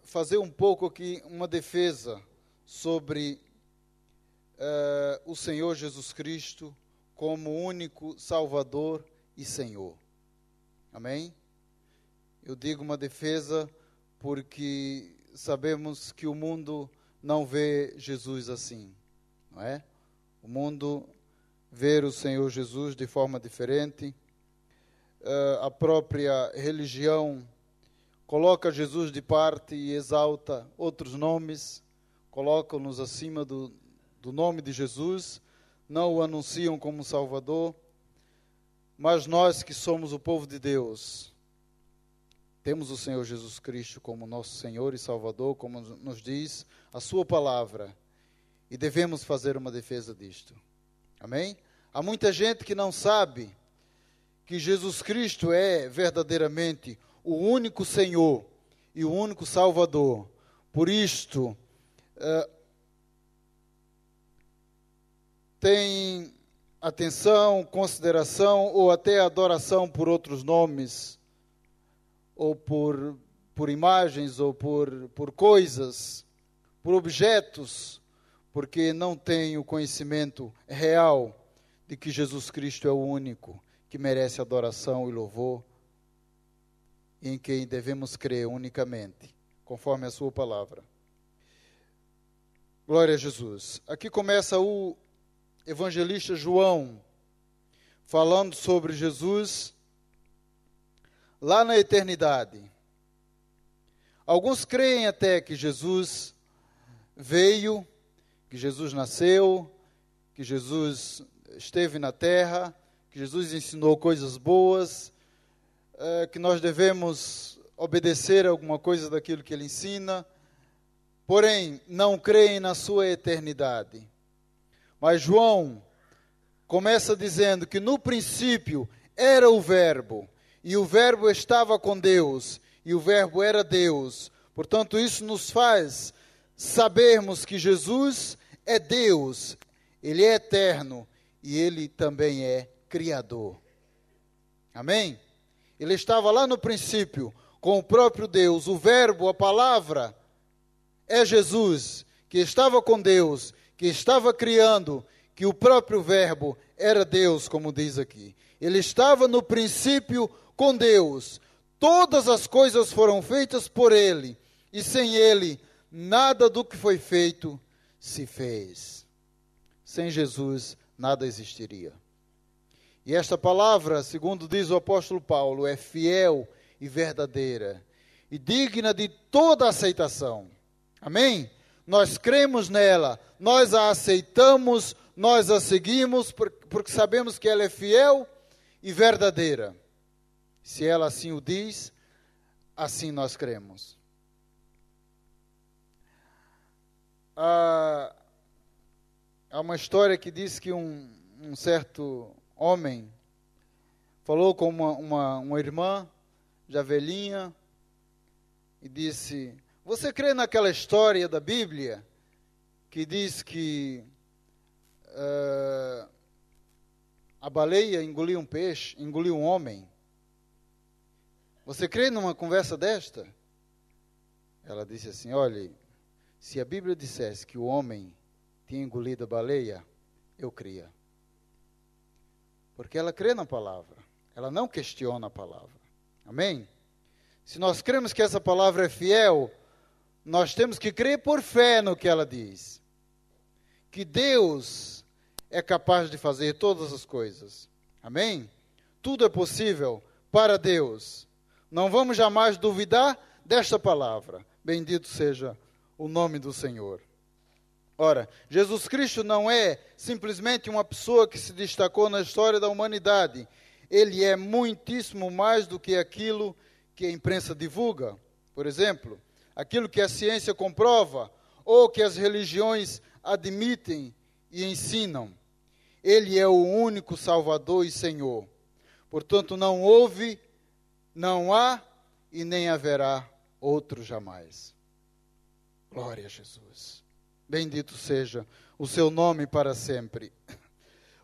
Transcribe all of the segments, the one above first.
fazer um pouco aqui uma defesa sobre o Senhor Jesus Cristo como único Salvador e Senhor. Amém? Eu digo uma defesa porque sabemos que o mundo não vê Jesus assim, não é? O mundo vê o Senhor Jesus de forma diferente. A própria religião coloca Jesus de parte e exalta outros nomes, colocam-nos acima do nome de Jesus, não o anunciam como Salvador, mas nós que somos o povo de Deus, temos o Senhor Jesus Cristo como nosso Senhor e Salvador, como nos diz a sua palavra, e devemos fazer uma defesa disto. Amém? Há muita gente que não sabe que Jesus Cristo é verdadeiramente o único Senhor e o único Salvador. Por isto, tem atenção, consideração ou até adoração por outros nomes, ou por imagens, ou por coisas, por objetos, porque não tem o conhecimento real de que Jesus Cristo é o único que merece adoração e louvor, em quem devemos crer unicamente, conforme a sua palavra. Glória a Jesus. Aqui começa o evangelista João, falando sobre Jesus lá na eternidade. Alguns creem até que Jesus veio, que Jesus nasceu, que Jesus esteve na terra, que Jesus ensinou coisas boas, que nós devemos obedecer a alguma coisa daquilo que ele ensina, porém não creem na sua eternidade. Mas João começa dizendo que no princípio era o Verbo, e o Verbo estava com Deus, e o Verbo era Deus. Portanto, isso nos faz sabermos que Jesus é Deus, Ele é eterno, e Ele também é Criador. Amém? Ele estava lá no princípio com o próprio Deus. O Verbo, a palavra, é Jesus, que estava com Deus, que estava criando, que o próprio Verbo era Deus, como diz aqui. Ele estava no princípio com Deus. Todas as coisas foram feitas por Ele, e sem Ele, nada do que foi feito se fez. Sem Jesus, nada existiria. E esta palavra, segundo diz o apóstolo Paulo, é fiel e verdadeira, e digna de toda aceitação. Amém? Nós cremos nela, nós a aceitamos, nós a seguimos, porque sabemos que ela é fiel e verdadeira. Se ela assim o diz, assim nós cremos. Há uma história que diz que um certo homem falou com uma irmã, já velhinha, e disse: você crê naquela história da Bíblia que diz que a baleia engoliu um peixe, engoliu um homem? Você crê numa conversa desta? Ela disse assim: olhe, se a Bíblia dissesse que o homem tinha engolido a baleia, eu cria. Porque ela crê na palavra, ela não questiona a palavra. Amém? Se nós cremos que essa palavra é fiel, nós temos que crer por fé no que ela diz. Que Deus é capaz de fazer todas as coisas. Amém? Tudo é possível para Deus. Não vamos jamais duvidar desta palavra. Bendito seja o nome do Senhor. Ora, Jesus Cristo não é simplesmente uma pessoa que se destacou na história da humanidade. Ele é muitíssimo mais do que aquilo que a imprensa divulga. Por exemplo, aquilo que a ciência comprova ou que as religiões admitem e ensinam. Ele é o único Salvador e Senhor. Portanto, não houve, não há e nem haverá outro jamais. Glória a Jesus. Bendito seja o seu nome para sempre.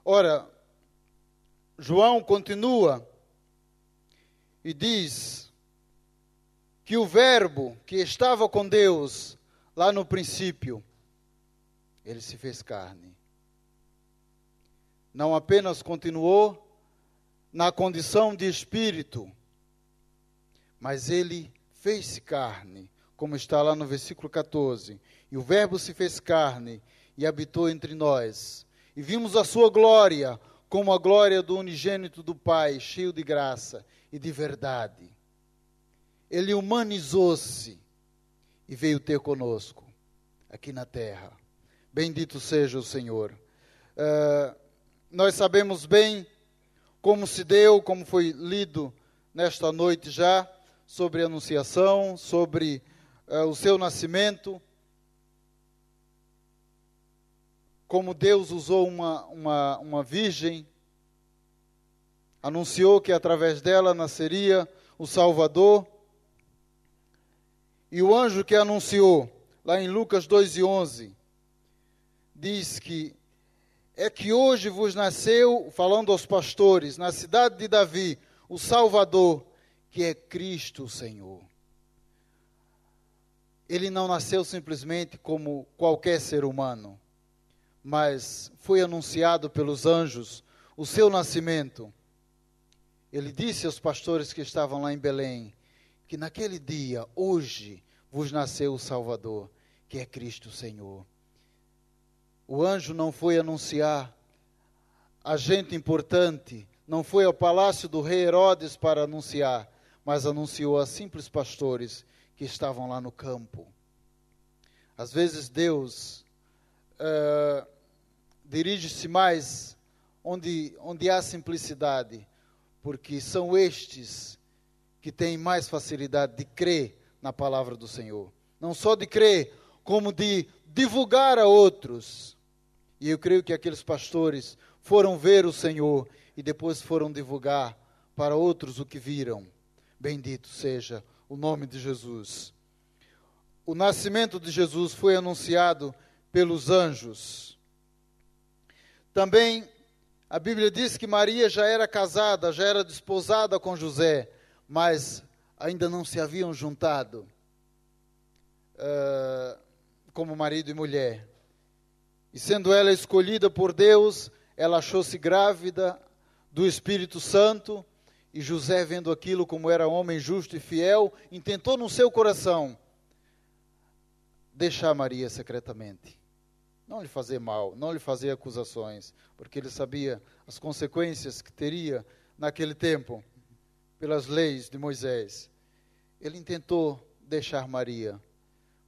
Ora, João continua e diz que o Verbo que estava com Deus lá no princípio, ele se fez carne. Não apenas continuou na condição de espírito, mas ele fez-se carne, como está lá no versículo 14. E o Verbo se fez carne e habitou entre nós. E vimos a sua glória, como a glória do unigênito do Pai, cheio de graça e de verdade. Ele humanizou-se e veio ter conosco, aqui na terra. Bendito seja o Senhor. Nós sabemos bem como se deu, como foi lido nesta noite já, sobre a anunciação, sobre o seu nascimento, como Deus usou uma virgem, anunciou que através dela nasceria o Salvador, e o anjo que anunciou, lá em Lucas 2:11, diz que é que hoje vos nasceu, falando aos pastores, na cidade de Davi, o Salvador, que é Cristo o Senhor. Ele não nasceu simplesmente como qualquer ser humano, mas foi anunciado pelos anjos o seu nascimento. Ele disse aos pastores que estavam lá em Belém, que naquele dia, hoje, vos nasceu o Salvador, que é Cristo o Senhor. O anjo não foi anunciar a gente importante, não foi ao palácio do rei Herodes para anunciar, mas anunciou a simples pastores que estavam lá no campo. Às vezes Deus dirige-se mais onde há simplicidade, porque são estes que têm mais facilidade de crer na palavra do Senhor. Não só de crer, como de divulgar a outros. E eu creio que aqueles pastores foram ver o Senhor e depois foram divulgar para outros o que viram. Bendito seja o nome de Jesus. O nascimento de Jesus foi anunciado pelos anjos. Também a Bíblia diz que Maria já era casada, já era desposada com José, mas ainda não se haviam juntado como marido e mulher. E sendo ela escolhida por Deus, ela achou-se grávida do Espírito Santo, e José, vendo aquilo como era homem justo e fiel, intentou no seu coração deixar Maria secretamente. Não lhe fazer mal, não lhe fazer acusações, porque ele sabia as consequências que teria naquele tempo, pelas leis de Moisés. Ele intentou deixar Maria,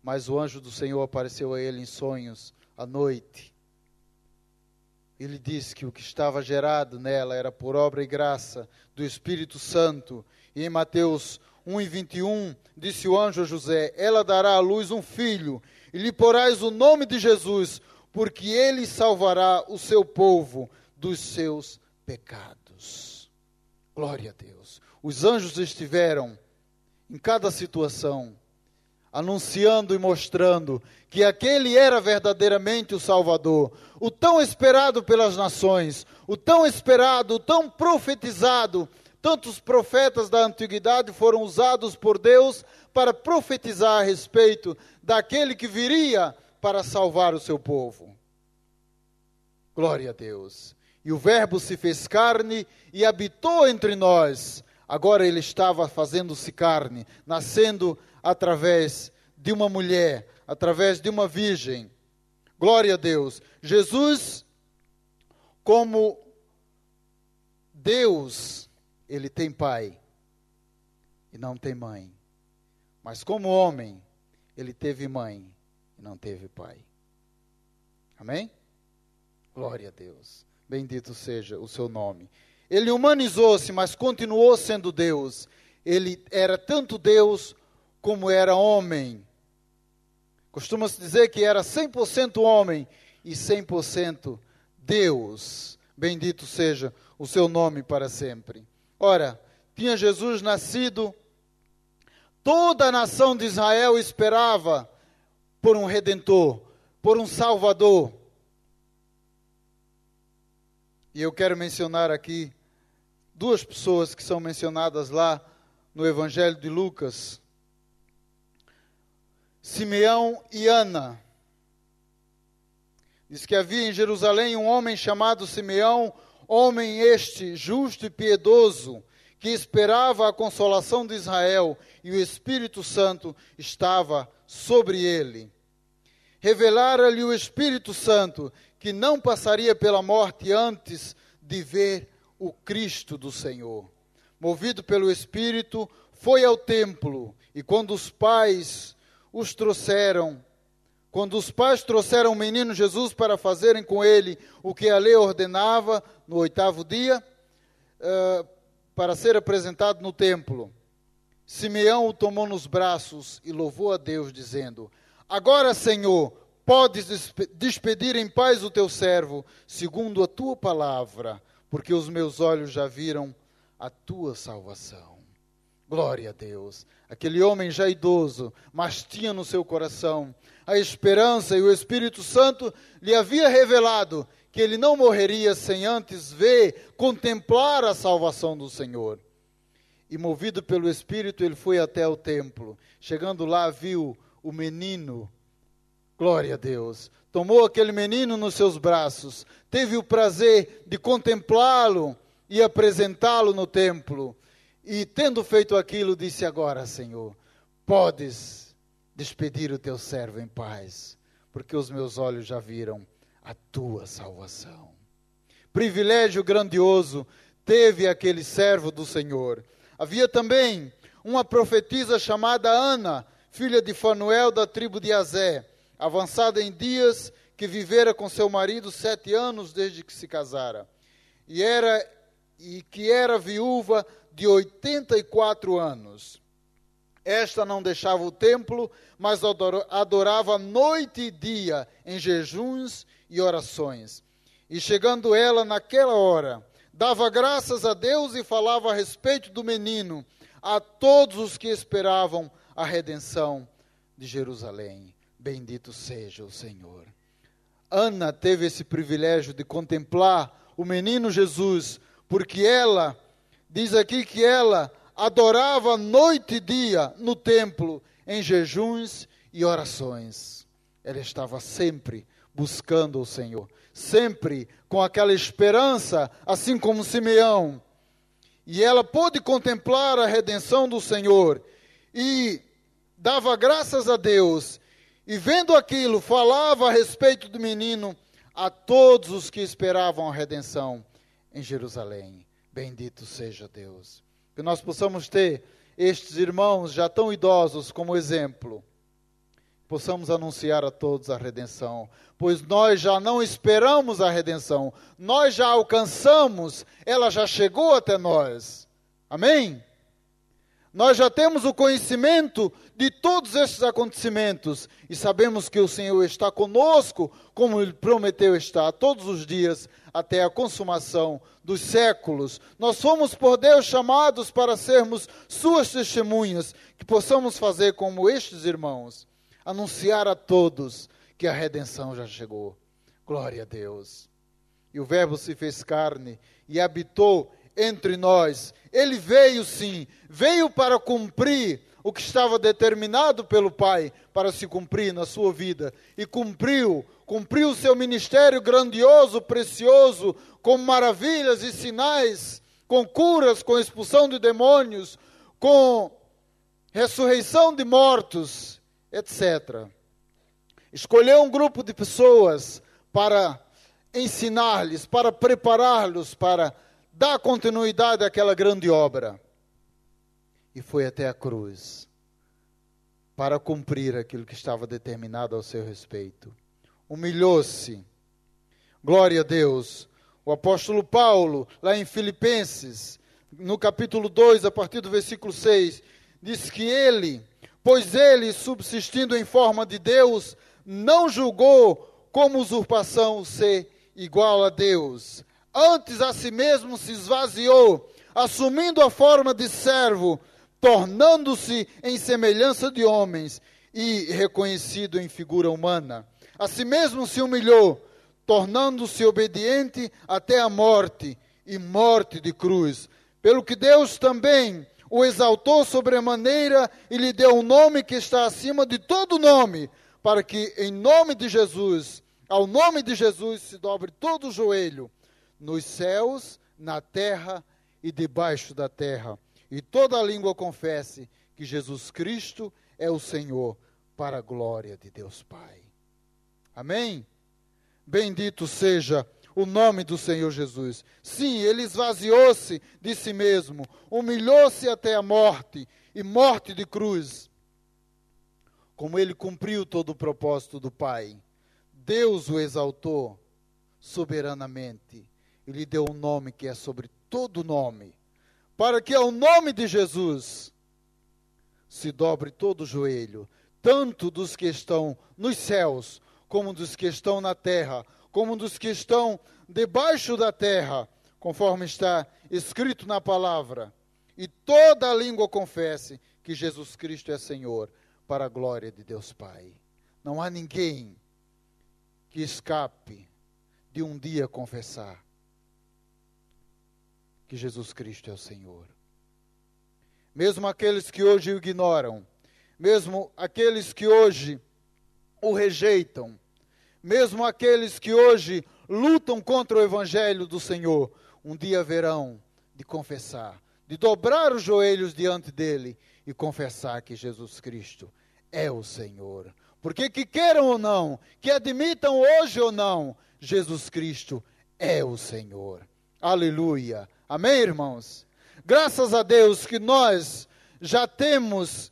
mas o anjo do Senhor apareceu a ele em sonhos à noite. Ele disse que o que estava gerado nela era por obra e graça do Espírito Santo. E em Mateus 1:21, disse o anjo a José: ela dará à luz um filho, e lhe porás o nome de Jesus, porque ele salvará o seu povo dos seus pecados. Glória a Deus. Os anjos estiveram em cada situação, anunciando e mostrando que aquele era verdadeiramente o Salvador, o tão esperado pelas nações, o tão esperado, o tão profetizado. Tantos profetas da antiguidade foram usados por Deus para profetizar a respeito daquele que viria para salvar o seu povo. Glória a Deus. E o Verbo se fez carne e habitou entre nós. Agora ele estava fazendo-se carne, nascendo através de uma mulher, através de uma virgem. Glória a Deus. Jesus, como Deus, ele tem pai e não tem mãe. Mas como homem, ele teve mãe e não teve pai. Amém? Glória a Deus. Bendito seja o seu nome. Ele humanizou-se, mas continuou sendo Deus. Ele era tanto Deus como era homem. Costuma-se dizer que era 100% homem e 100% Deus. Bendito seja o seu nome para sempre. Ora, tinha Jesus nascido, toda a nação de Israel esperava por um Redentor, por um Salvador. E eu quero mencionar aqui duas pessoas que são mencionadas lá no Evangelho de Lucas. Simeão e Ana. Diz que havia em Jerusalém um homem chamado Simeão, homem este justo e piedoso, que esperava a consolação de Israel, e o Espírito Santo estava sobre ele. Revelara-lhe o Espírito Santo que não passaria pela morte antes de ver o Cristo do Senhor. Movido pelo Espírito, foi ao templo, e quando os pais trouxeram o menino Jesus para fazerem com ele o que a lei ordenava no 8º dia, para ser apresentado no templo, Simeão o tomou nos braços e louvou a Deus, dizendo: Agora, Senhor, podes despedir em paz o teu servo, segundo a tua palavra, porque os meus olhos já viram a tua salvação. Glória a Deus. Aquele homem já idoso, mas tinha no seu coração a esperança, e o Espírito Santo lhe havia revelado que ele não morreria sem antes ver, contemplar a salvação do Senhor. E movido pelo Espírito, ele foi até o templo. Chegando lá, viu o menino. Glória a Deus. Tomou aquele menino nos seus braços, teve o prazer de contemplá-lo e apresentá-lo no templo. E tendo feito aquilo, disse: Agora, Senhor, podes despedir o teu servo em paz, porque os meus olhos já viram a tua salvação. Privilégio grandioso teve aquele servo do Senhor. Havia também uma profetisa chamada Ana, filha de Fanuel, da tribo de Azé, avançada em dias, que vivera com seu marido 7 anos desde que se casara, e que era viúva de 84 anos. Esta não deixava o templo, mas adorava noite e dia em jejuns e orações. E chegando ela naquela hora, dava graças a Deus e falava a respeito do menino a todos os que esperavam a redenção de Jerusalém. Bendito seja o Senhor. Ana teve esse privilégio de contemplar o menino Jesus, porque ela, diz aqui que ela adorava noite e dia no templo, em jejuns e orações. Ela estava sempre buscando o Senhor, sempre com aquela esperança, assim como Simeão. E ela pôde contemplar a redenção do Senhor e dava graças a Deus. E vendo aquilo, falava a respeito do menino a todos os que esperavam a redenção em Jerusalém. Bendito seja Deus. Que nós possamos ter estes irmãos já tão idosos como exemplo. Possamos anunciar a todos a redenção. Pois nós já não esperamos a redenção. Nós já alcançamos, ela já chegou até nós. Amém? Nós já temos o conhecimento de todos estes acontecimentos e sabemos que o Senhor está conosco, como Ele prometeu estar todos os dias, até a consumação dos séculos. Nós fomos por Deus chamados para sermos suas testemunhas, que possamos fazer como estes irmãos, anunciar a todos que a redenção já chegou. Glória a Deus. E o Verbo se fez carne e habitou entre nós. Ele veio sim, veio para cumprir o que estava determinado pelo Pai para se cumprir na sua vida. E cumpriu o seu ministério grandioso, precioso, com maravilhas e sinais, com curas, com expulsão de demônios, com ressurreição de mortos, etc. Escolheu um grupo de pessoas para ensinar-lhes, para prepará-los, para dar continuidade àquela grande obra. E foi até a cruz para cumprir aquilo que estava determinado ao seu respeito. Humilhou-se. Glória a Deus. O apóstolo Paulo, lá em Filipenses, no capítulo 2, a partir do versículo 6, diz que pois ele, subsistindo em forma de Deus, não julgou como usurpação ser igual a Deus. Antes a si mesmo se esvaziou, assumindo a forma de servo, tornando-se em semelhança de homens e reconhecido em figura humana. A si mesmo se humilhou, tornando-se obediente até a morte, e morte de cruz. Pelo que Deus também o exaltou sobremaneira e lhe deu um nome que está acima de todo nome, para que em nome de Jesus, ao nome de Jesus se dobre todo o joelho, nos céus, na terra e debaixo da terra, e toda a língua confesse que Jesus Cristo é o Senhor, para a glória de Deus Pai. Amém? Bendito seja o nome do Senhor Jesus. Sim, ele esvaziou-se de si mesmo, humilhou-se até a morte, e morte de cruz. Como ele cumpriu todo o propósito do Pai, Deus o exaltou soberanamente e lhe deu um nome que é sobre todo nome, para que ao nome de Jesus se dobre todo o joelho, tanto dos que estão nos céus, como dos que estão na terra, como dos que estão debaixo da terra, conforme está escrito na palavra. E toda a língua confesse que Jesus Cristo é Senhor, para a glória de Deus Pai. Não há ninguém que escape de um dia confessar que Jesus Cristo é o Senhor. Mesmo aqueles que hoje o ignoram, mesmo aqueles que hoje o rejeitam, mesmo aqueles que hoje lutam contra o Evangelho do Senhor, um dia haverão de confessar, de dobrar os joelhos diante dele e confessar que Jesus Cristo é o Senhor. Porque que queiram ou não, que admitam hoje ou não, Jesus Cristo é o Senhor. Aleluia. Amém, irmãos? Graças a Deus que nós já temos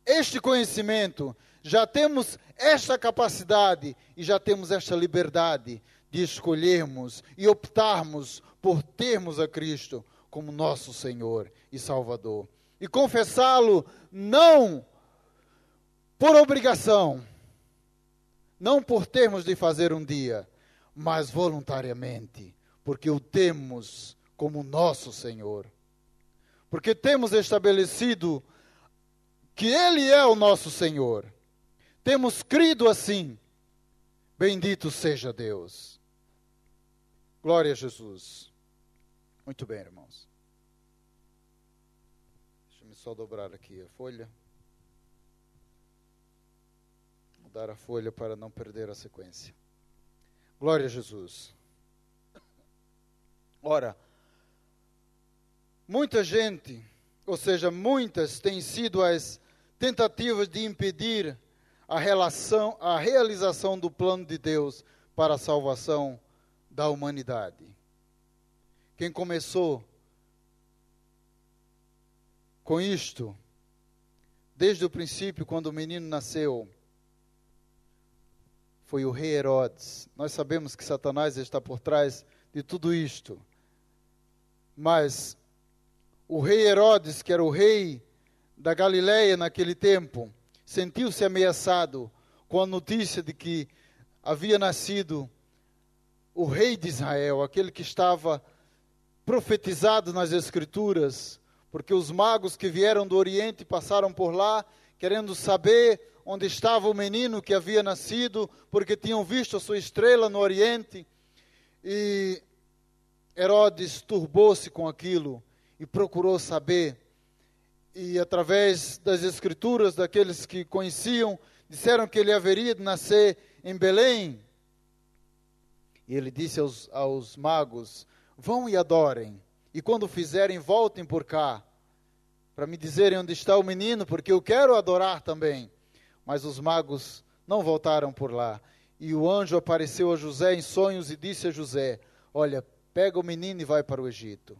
este conhecimento, já temos esta capacidade e já temos esta liberdade de escolhermos e optarmos por termos a Cristo como nosso Senhor e Salvador. E confessá-lo não por obrigação, não por termos de fazer um dia, mas voluntariamente, porque o temos como nosso Senhor. Porque temos estabelecido que Ele é o nosso Senhor. Temos crido assim. Bendito seja Deus. Glória a Jesus. Muito bem, irmãos. Deixa-me só dobrar aqui a folha. Mudar a folha para não perder a sequência. Glória a Jesus. Ora, muita gente, ou seja, muitas têm sido as tentativas de impedir a realização do plano de Deus para a salvação da humanidade. Quem começou com isto, desde o princípio, quando o menino nasceu, foi o rei Herodes. Nós sabemos que Satanás está por trás de tudo isto. Mas o rei Herodes, que era o rei da Galileia naquele tempo, sentiu-se ameaçado com a notícia de que havia nascido o rei de Israel, aquele que estava profetizado nas Escrituras, porque os magos que vieram do Oriente passaram por lá, querendo saber onde estava o menino que havia nascido, porque tinham visto a sua estrela no Oriente. E Herodes turbou-se com aquilo e procurou saber. E através das Escrituras, daqueles que conheciam, disseram que ele haveria de nascer em Belém. E ele disse aos magos: vão e adorem, e quando fizerem, voltem por cá, para me dizerem onde está o menino, porque eu quero adorar também. Mas os magos não voltaram por lá. E o anjo apareceu a José em sonhos e disse a José: olha, pega o menino e vai para o Egito.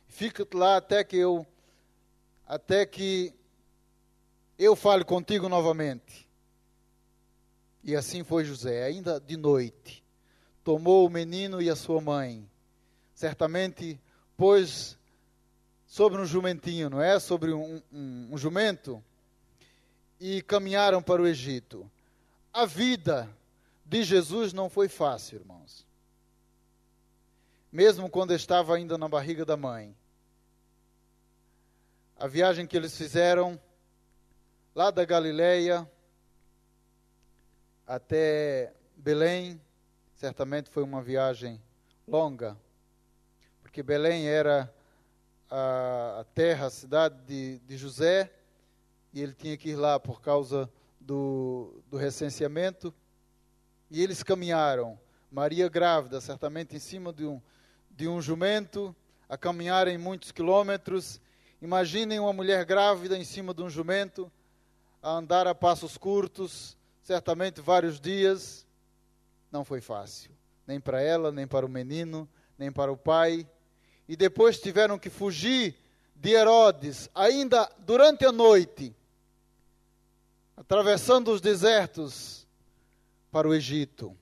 Fica lá até que eu fale contigo novamente. E assim foi José, ainda de noite. Tomou o menino e a sua mãe. Certamente pôs sobre um jumentinho, não é? Sobre um jumento. E caminharam para o Egito. A vida de Jesus não foi fácil, irmãos. Mesmo quando estava ainda na barriga da mãe. A viagem que eles fizeram lá da Galileia até Belém, certamente foi uma viagem longa, porque Belém era a terra, a cidade de José, e ele tinha que ir lá por causa do recenseamento, e eles caminharam, Maria grávida, certamente em cima de um jumento, a caminharem muitos quilômetros. Imaginem uma mulher grávida em cima de um jumento, a andar a passos curtos, certamente vários dias. Não foi fácil, nem para ela, nem para o menino, nem para o pai. E depois tiveram que fugir de Herodes, ainda durante a noite, atravessando os desertos para o Egito.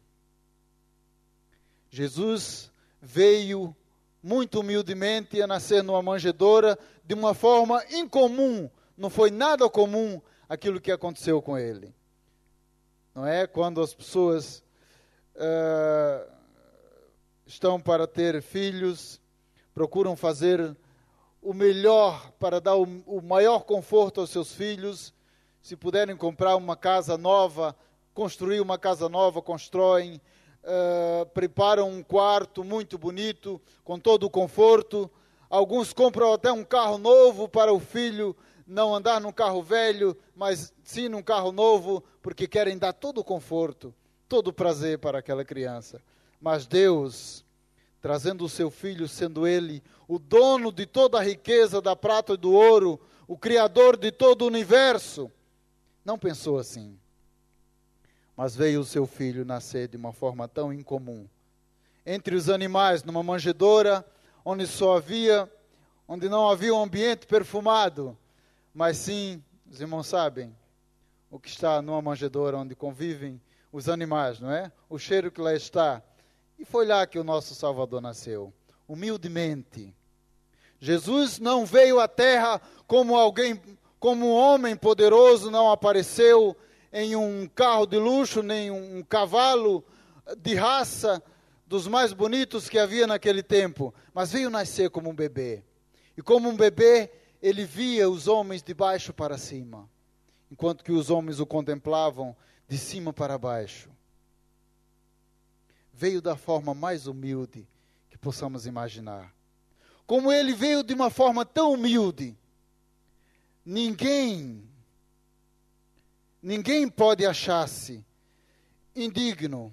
Jesus veio muito humildemente a nascer numa manjedoura, de uma forma incomum. Não foi nada comum aquilo que aconteceu com ele. Não é? Quando as pessoas estão para ter filhos, procuram fazer o melhor para dar o maior conforto aos seus filhos. Se puderem comprar uma casa nova, construir uma casa nova, constroem, preparam um quarto muito bonito, com todo o conforto. Alguns compram até um carro novo para o filho não andar num carro velho, mas sim num carro novo, porque querem dar todo o conforto, todo o prazer para aquela criança. Mas Deus, trazendo o seu filho, sendo ele o dono de toda a riqueza da prata e do ouro, o criador de todo o universo, não pensou assim. Mas veio o seu filho nascer de uma forma tão incomum. Entre os animais, numa manjedoura, onde não havia um ambiente perfumado, mas sim, os irmãos sabem, o que está numa manjedoura onde convivem os animais, não é? O cheiro que lá está. E foi lá que o nosso Salvador nasceu, humildemente. Jesus não veio à terra como um homem poderoso, não apareceu em um carro de luxo, nem um cavalo de raça dos mais bonitos que havia naquele tempo, mas veio nascer como um bebê. E como um bebê, ele via os homens de baixo para cima, enquanto que os homens o contemplavam de cima para baixo. Veio da forma mais humilde que possamos imaginar. Como ele veio de uma forma tão humilde, ninguém pode achar-se indigno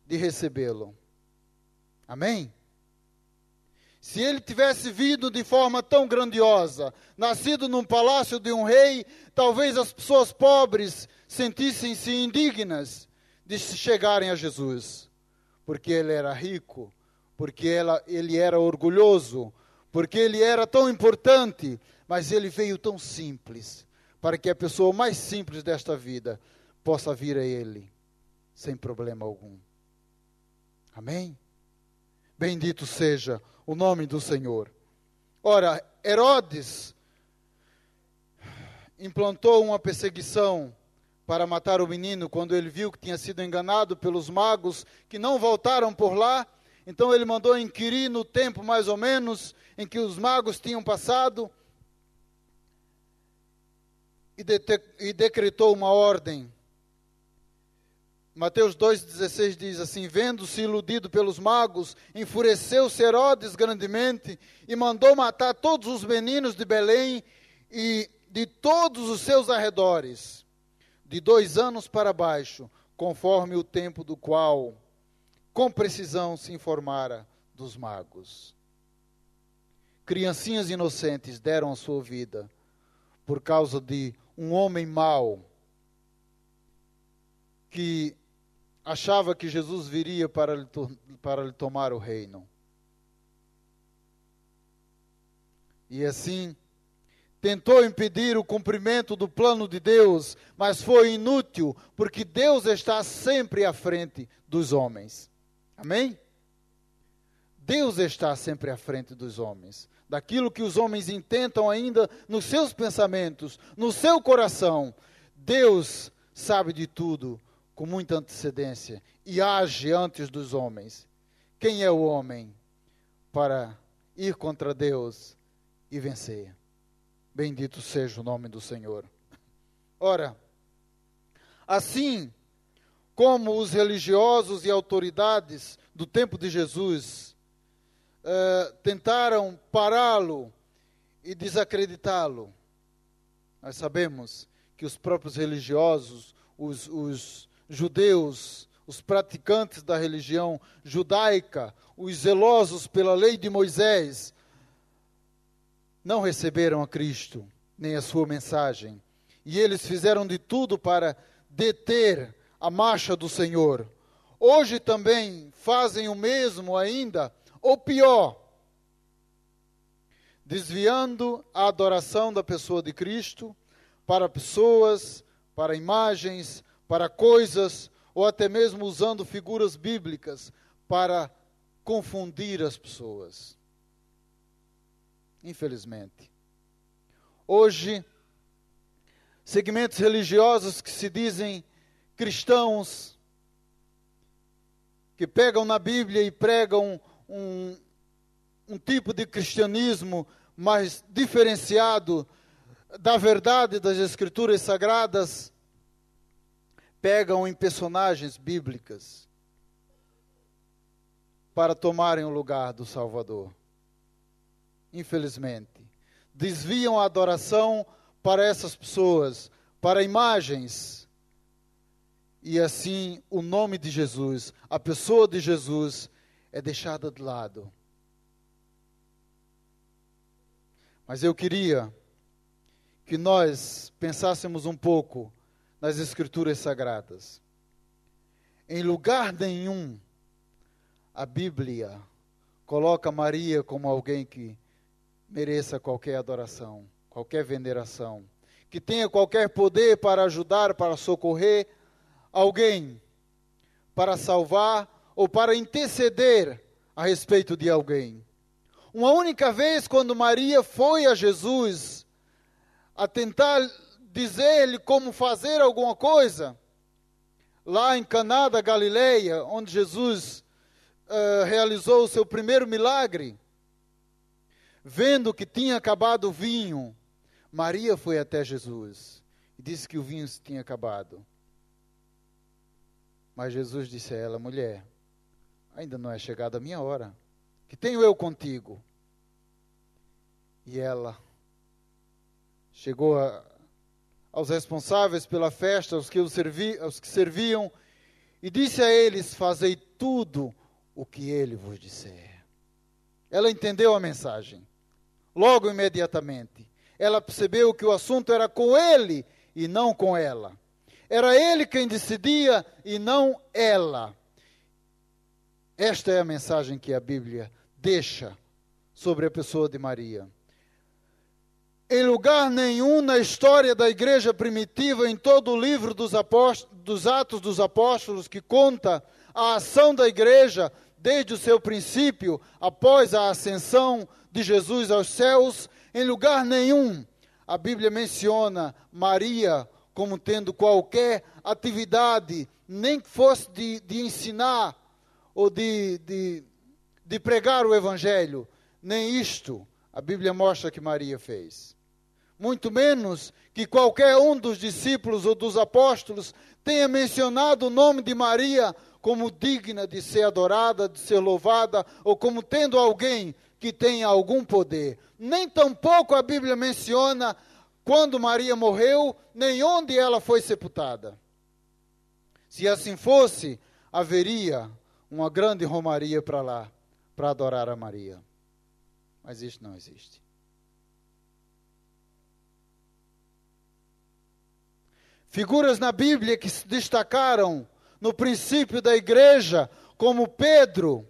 de recebê-lo. Amém? Se ele tivesse vindo de forma tão grandiosa, nascido num palácio de um rei, talvez as pessoas pobres sentissem-se indignas de chegarem a Jesus, porque ele era rico, porque ele era orgulhoso, porque ele era tão importante, mas ele veio tão simples, para que a pessoa mais simples desta vida possa vir a ele, sem problema algum. Amém? Bendito seja o nome do Senhor. Ora, Herodes implantou uma perseguição para matar o menino quando ele viu que tinha sido enganado pelos magos que não voltaram por lá. Então ele mandou inquirir no tempo mais ou menos em que os magos tinham passado e decretou uma ordem. Mateus 2,16 diz assim: vendo-se iludido pelos magos, enfureceu-se Herodes grandemente e mandou matar todos os meninos de Belém e de todos os seus arredores, de 2 anos para baixo, conforme o tempo do qual, com precisão, se informara dos magos. Criancinhas inocentes deram a sua vida por causa de um homem mau que achava que Jesus viria para lhe tomar o reino. E assim, tentou impedir o cumprimento do plano de Deus, mas foi inútil, porque Deus está sempre à frente dos homens. Amém? Deus está sempre à frente dos homens. Daquilo que os homens intentam ainda nos seus pensamentos, no seu coração, Deus sabe de tudo com muita antecedência e age antes dos homens. Quem é o homem para ir contra Deus e vencer? Bendito seja o nome do Senhor. Ora, assim como os religiosos e autoridades do tempo de Jesus tentaram pará-lo e desacreditá-lo. Nós sabemos que os próprios religiosos, os judeus, os praticantes da religião judaica, os zelosos pela lei de Moisés, não receberam a Cristo, nem a sua mensagem. E eles fizeram de tudo para deter a marcha do Senhor. Hoje também fazem o mesmo ainda, ou pior, desviando a adoração da pessoa de Cristo para pessoas, para imagens, para coisas, ou até mesmo usando figuras bíblicas para confundir as pessoas. Infelizmente. Hoje, segmentos religiosos que se dizem cristãos, que pegam na Bíblia e pregam um tipo de cristianismo mais diferenciado da verdade das Escrituras Sagradas, pegam em personagens bíblicas para tomarem o lugar do Salvador. Infelizmente, desviam a adoração para essas pessoas, para imagens, e assim o nome de Jesus, a pessoa de Jesus, é deixada de lado. Mas eu queria que nós pensássemos um pouco nas Escrituras Sagradas. Em lugar nenhum, a Bíblia coloca Maria como alguém que mereça qualquer adoração, qualquer veneração, que tenha qualquer poder para ajudar, para socorrer alguém, para salvar ou para interceder a respeito de alguém. Uma única vez, quando Maria foi a Jesus a tentar dizer-lhe como fazer alguma coisa, lá em Caná da Galileia, onde Jesus realizou o seu primeiro milagre, vendo que tinha acabado o vinho, Maria foi até Jesus e disse que o vinho tinha acabado. Mas Jesus disse a ela: mulher, ainda não é chegada a minha hora. Que tenho eu contigo? E ela chegou aos responsáveis pela festa, aos que serviam, e disse a eles: fazei tudo o que ele vos disser. Ela entendeu a mensagem. Logo, imediatamente, ela percebeu que o assunto era com ele e não com ela. Era ele quem decidia e não ela. Esta é a mensagem que a Bíblia deixa sobre a pessoa de Maria. Em lugar nenhum na história da igreja primitiva, em todo o livro dos Atos dos Apóstolos, que conta a ação da igreja desde o seu princípio, após a ascensão de Jesus aos céus, em lugar nenhum a Bíblia menciona Maria como tendo qualquer atividade, nem que fosse de ensinar ou de pregar o Evangelho. Nem isto a Bíblia mostra que Maria fez. Muito menos que qualquer um dos discípulos ou dos apóstolos tenha mencionado o nome de Maria como digna de ser adorada, de ser louvada, ou como tendo alguém que tenha algum poder. Nem tampouco a Bíblia menciona quando Maria morreu, nem onde ela foi sepultada. Se assim fosse, haveria uma grande romaria para lá, para adorar a Maria. Mas isso não existe. Figuras na Bíblia que se destacaram no princípio da igreja, como Pedro,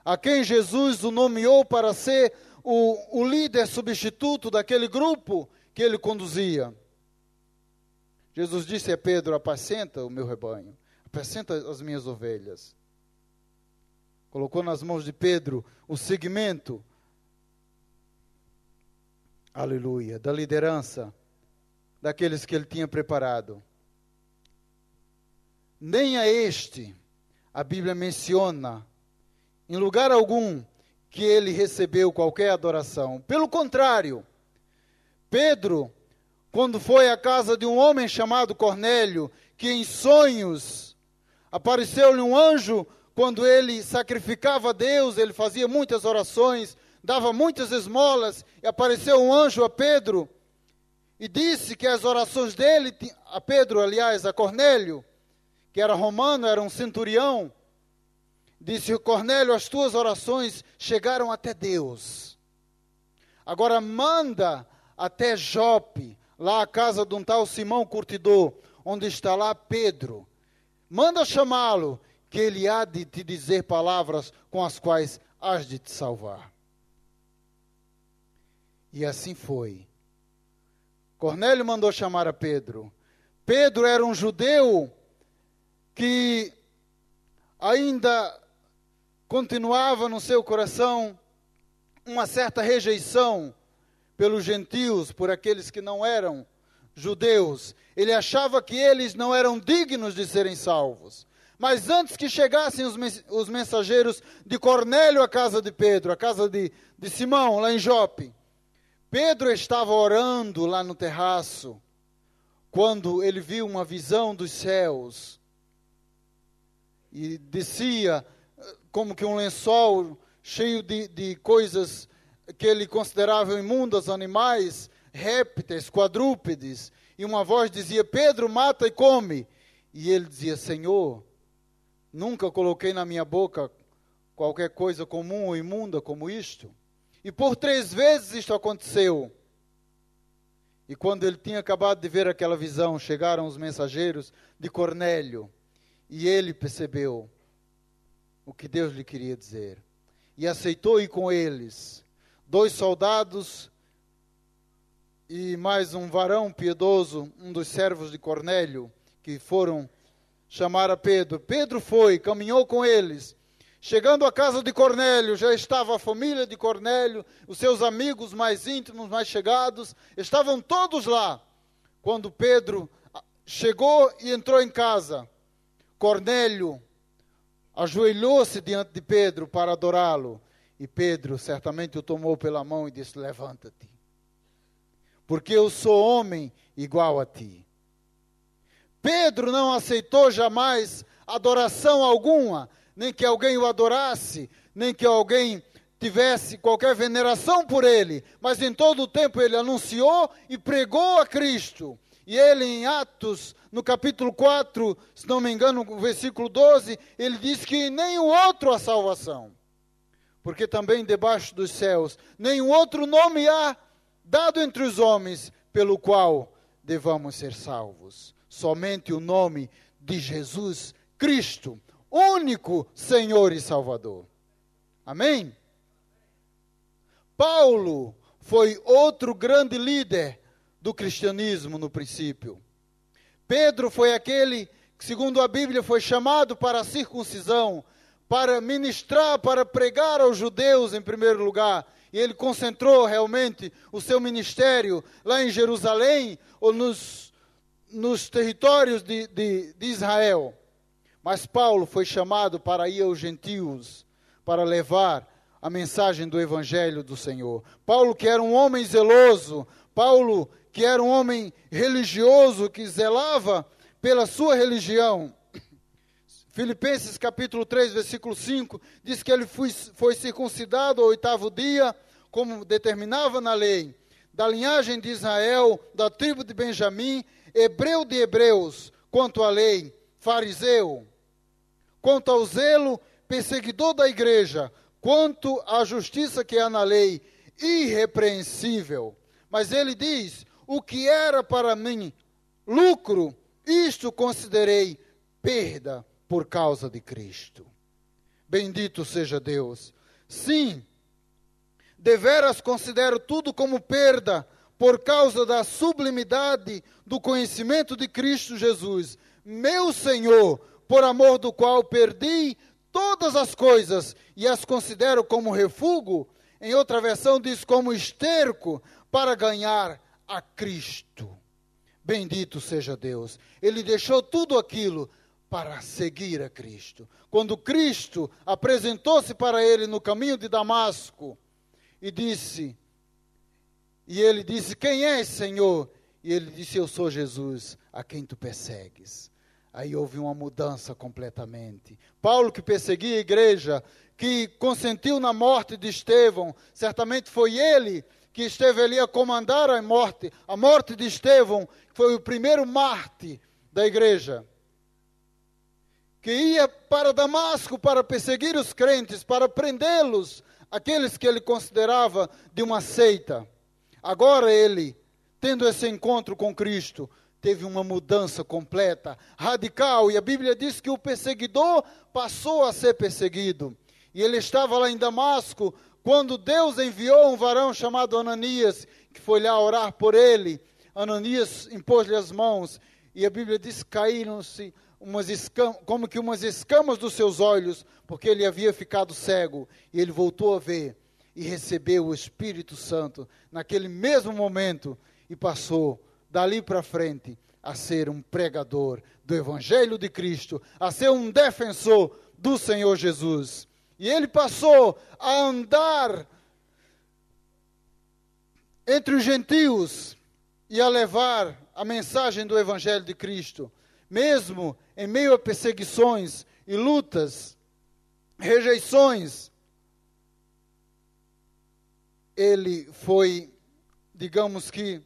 a quem Jesus o nomeou para ser o líder substituto daquele grupo que ele conduzia. Jesus disse a Pedro: apacenta o meu rebanho, apacenta as minhas ovelhas. Colocou nas mãos de Pedro o segmento, aleluia, da liderança daqueles que ele tinha preparado. Nem a este a Bíblia menciona em lugar algum que ele recebeu qualquer adoração. Pelo contrário, Pedro, quando foi à casa de um homem chamado Cornélio, que em sonhos apareceu-lhe um anjo, quando ele sacrificava a Deus, ele fazia muitas orações dava muitas esmolas, e apareceu um anjo a Pedro, e disse que as orações dele, a Pedro, aliás, a Cornélio, que era romano, era um centurião, disse: Cornélio, as tuas orações chegaram até Deus. Agora manda até Jope, lá a casa de um tal Simão Curtidor, onde está lá Pedro. Manda chamá-lo, que ele há de te dizer palavras com as quais hás de te salvar. E assim foi. Cornélio mandou chamar a Pedro. Pedro era um judeu que ainda continuava no seu coração uma certa rejeição pelos gentios, por aqueles que não eram judeus. Ele achava que eles não eram dignos de serem salvos. Mas antes que chegassem os mensageiros de Cornélio à casa de Pedro, à casa de Simão, lá em Jope, Pedro estava orando lá no terraço, quando ele viu uma visão dos céus, e descia como que um lençol cheio de coisas que ele considerava imundas, animais, répteis, quadrúpedes, e uma voz dizia: Pedro, mata e come. E ele dizia: Senhor, nunca coloquei na minha boca qualquer coisa comum ou imunda como isto. E por 3 vezes isto aconteceu. E quando ele tinha acabado de ver aquela visão, chegaram os mensageiros de Cornélio, e ele percebeu o que Deus lhe queria dizer, e aceitou ir com eles. 2 soldados e mais um varão piedoso, um dos servos de Cornélio, que foram chamar a Pedro. Pedro foi, caminhou com eles. Chegando à casa de Cornélio, já estava a família de Cornélio, os seus amigos mais íntimos, mais chegados, estavam todos lá. Quando Pedro chegou e entrou em casa, Cornélio ajoelhou-se diante de Pedro para adorá-lo. E Pedro certamente o tomou pela mão e disse: levanta-te, porque eu sou homem igual a ti. Pedro não aceitou jamais adoração alguma, nem que alguém o adorasse, nem que alguém tivesse qualquer veneração por ele, mas em todo o tempo ele anunciou e pregou a Cristo. E ele, em Atos, no capítulo 4, se não me engano, no versículo 12, ele diz que em nenhum outro há salvação, porque também debaixo dos céus nenhum outro nome há dado entre os homens pelo qual devamos ser salvos. Somente o nome de Jesus Cristo, único Senhor e Salvador. Amém? Paulo foi outro grande líder do cristianismo no princípio. Pedro foi aquele que, segundo a Bíblia, foi chamado para a circuncisão, para ministrar, para pregar aos judeus em primeiro lugar. E ele concentrou realmente o seu ministério lá em Jerusalém, ou nos territórios de Israel. Mas Paulo foi chamado para ir aos gentios, para levar a mensagem do Evangelho do Senhor. Paulo, que era um homem zeloso, Paulo, que era um homem religioso, que zelava pela sua religião. Filipenses capítulo 3, versículo 5, diz que ele foi circuncidado ao 8º dia, como determinava na lei, da linhagem de Israel, da tribo de Benjamim, hebreu de hebreus, quanto à lei, fariseu, quanto ao zelo, perseguidor da igreja, quanto à justiça que há na lei, irrepreensível. Mas ele diz: o que era para mim lucro, isto considerei perda por causa de Cristo. Bendito seja Deus. Sim, deveras considero tudo como perda por causa da sublimidade do conhecimento de Cristo Jesus, meu Senhor, por amor do qual perdi todas as coisas e as considero como refúgio. Em outra versão diz como esterco, para ganhar a Cristo. Bendito seja Deus. Ele deixou tudo aquilo para seguir a Cristo. Quando Cristo apresentou-se para ele no caminho de Damasco e ele disse: quem és, Senhor? E ele disse: eu sou Jesus, a quem tu persegues. Aí houve uma mudança completamente. Paulo, que perseguia a igreja, que consentiu na morte de Estevão, certamente foi ele que esteve ali a comandar a morte de Estevão, foi o primeiro mártir da igreja, que ia para Damasco para perseguir os crentes, para prendê-los, aqueles que ele considerava de uma seita. Agora ele, tendo esse encontro com Cristo, teve uma mudança completa, radical, e a Bíblia diz que o perseguidor passou a ser perseguido. E ele estava lá em Damasco, quando Deus enviou um varão chamado Ananias, que foi lá orar por ele. Ananias impôs-lhe as mãos, e a Bíblia diz que caíram-se como que umas escamas dos seus olhos, porque ele havia ficado cego, e ele voltou a ver, e recebeu o Espírito Santo, naquele mesmo momento, e passou dali para frente, a ser um pregador do Evangelho de Cristo, a ser um defensor do Senhor Jesus. E ele passou a andar entre os gentios e a levar a mensagem do Evangelho de Cristo, mesmo em meio a perseguições e lutas, rejeições. Ele foi, digamos que,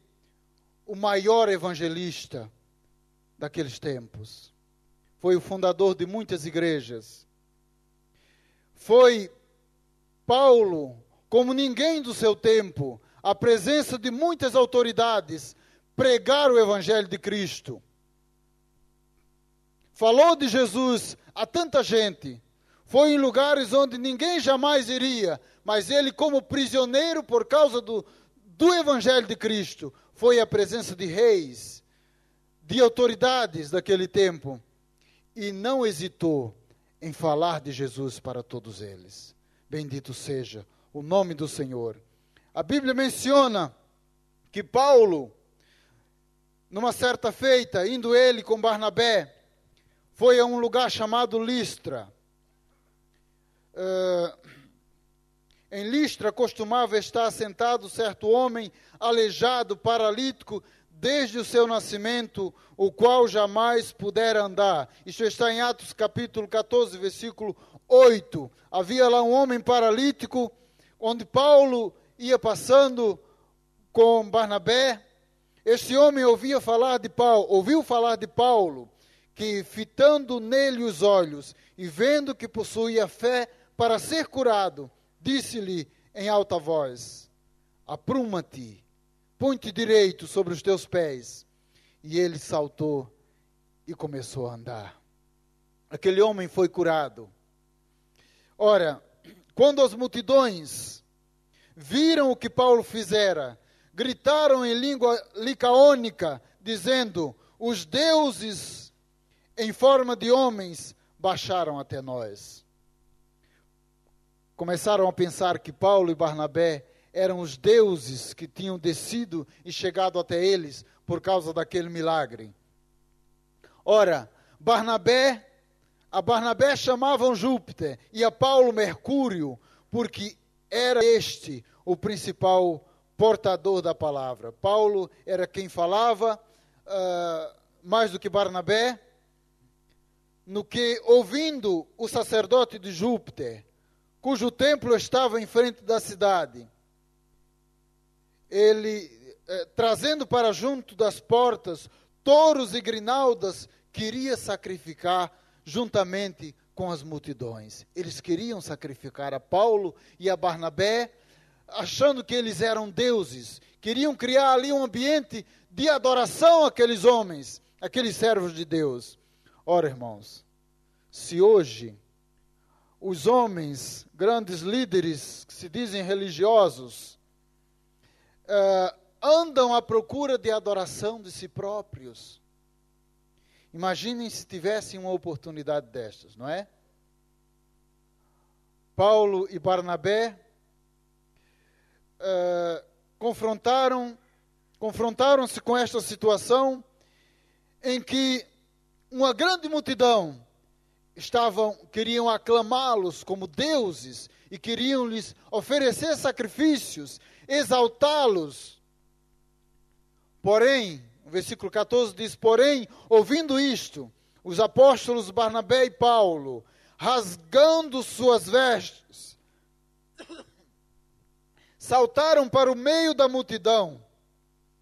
o maior evangelista daqueles tempos. Foi o fundador de muitas igrejas. Foi Paulo, como ninguém do seu tempo, à presença de muitas autoridades, pregar o Evangelho de Cristo. Falou de Jesus a tanta gente. Foi em lugares onde ninguém jamais iria, mas ele, como prisioneiro por causa do Evangelho de Cristo, foi à presença de reis, de autoridades daquele tempo, e não hesitou em falar de Jesus para todos eles. Bendito seja o nome do Senhor. A Bíblia menciona que Paulo, numa certa feita, indo ele com Barnabé, foi a um lugar chamado Listra. Em Listra costumava estar sentado certo homem aleijado, paralítico, desde o seu nascimento, o qual jamais pudera andar. Isto está em Atos capítulo 14, versículo 8. Havia lá um homem paralítico, onde Paulo ia passando com Barnabé. Este homem ouviu falar de Paulo, que fitando nele os olhos e vendo que possuía fé para ser curado, disse-lhe em alta voz: apruma-te, põe-te direito sobre os teus pés. E ele saltou e começou a andar. Aquele homem foi curado. Ora, quando as multidões viram o que Paulo fizera, gritaram em língua licaônica, dizendo: os deuses em forma de homens baixaram até nós. Começaram a pensar que Paulo e Barnabé eram os deuses que tinham descido e chegado até eles por causa daquele milagre. Ora, a Barnabé chamavam Júpiter e a Paulo Mercúrio, porque era este o principal portador da palavra. Paulo era quem falava mais do que Barnabé, no que, ouvindo o sacerdote de Júpiter, cujo templo estava em frente da cidade, ele, trazendo para junto das portas touros e grinaldas, queria sacrificar juntamente com as multidões. Eles queriam sacrificar a Paulo e a Barnabé, achando que eles eram deuses. Queriam criar ali um ambiente de adoração àqueles homens, aqueles servos de Deus. Ora, irmãos, se hoje os homens, grandes líderes, que se dizem religiosos, andam à procura de adoração de si próprios, imaginem se tivessem uma oportunidade destas, não é? Paulo e Barnabé confrontaram-se com esta situação em que uma grande multidão queriam aclamá-los como deuses e queriam lhes oferecer sacrifícios, exaltá-los. Porém, o versículo 14 diz: porém, ouvindo isto, os apóstolos Barnabé e Paulo, rasgando suas vestes, saltaram para o meio da multidão,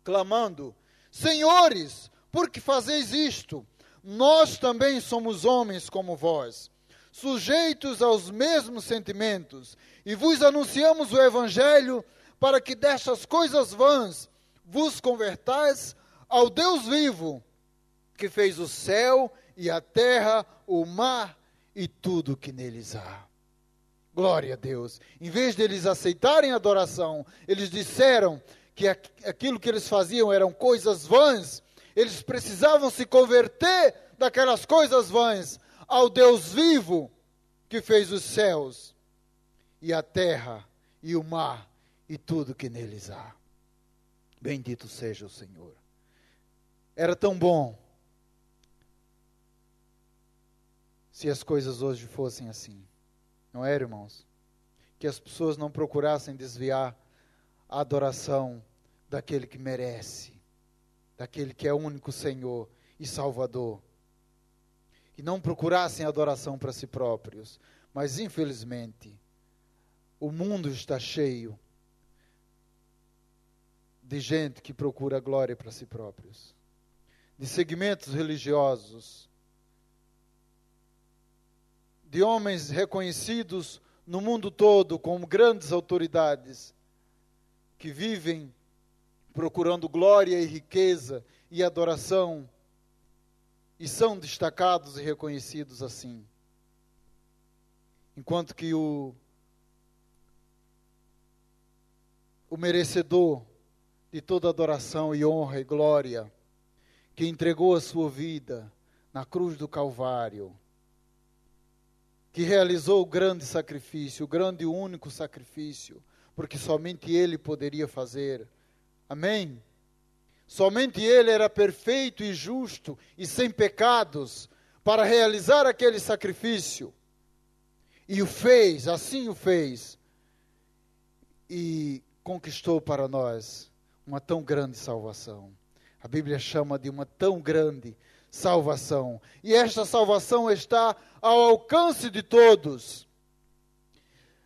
clamando: Senhores, por que fazeis isto? Nós também somos homens como vós, sujeitos aos mesmos sentimentos, e vos anunciamos o Evangelho para que destas coisas vãs vos convertais ao Deus vivo, que fez o céu e a terra, o mar e tudo que neles há. Glória a Deus. Em vez de eles aceitarem a adoração, eles disseram que aquilo que eles faziam eram coisas vãs. Eles precisavam se converter daquelas coisas vãs ao Deus vivo, que fez os céus e a terra e o mar e tudo que neles há. Bendito seja o Senhor. Era tão bom se as coisas hoje fossem assim. Não é, irmãos? Que as pessoas não procurassem desviar a adoração daquele que merece, daquele que é o único Senhor e Salvador. Que não procurassem adoração para si próprios. Mas, infelizmente, o mundo está cheio de gente que procura glória para si próprios, de segmentos religiosos, de homens reconhecidos no mundo todo como grandes autoridades, que vivem procurando glória e riqueza e adoração, e são destacados e reconhecidos assim. Enquanto que o merecedor de toda adoração e honra e glória, que entregou a sua vida na cruz do Calvário, que realizou o grande sacrifício, o grande e único sacrifício, porque somente Ele poderia fazer. Amém? Somente Ele era perfeito e justo e sem pecados para realizar aquele sacrifício. E o fez, assim o fez. E conquistou para nós uma tão grande salvação. A Bíblia chama de uma tão grande salvação. E esta salvação está ao alcance de todos.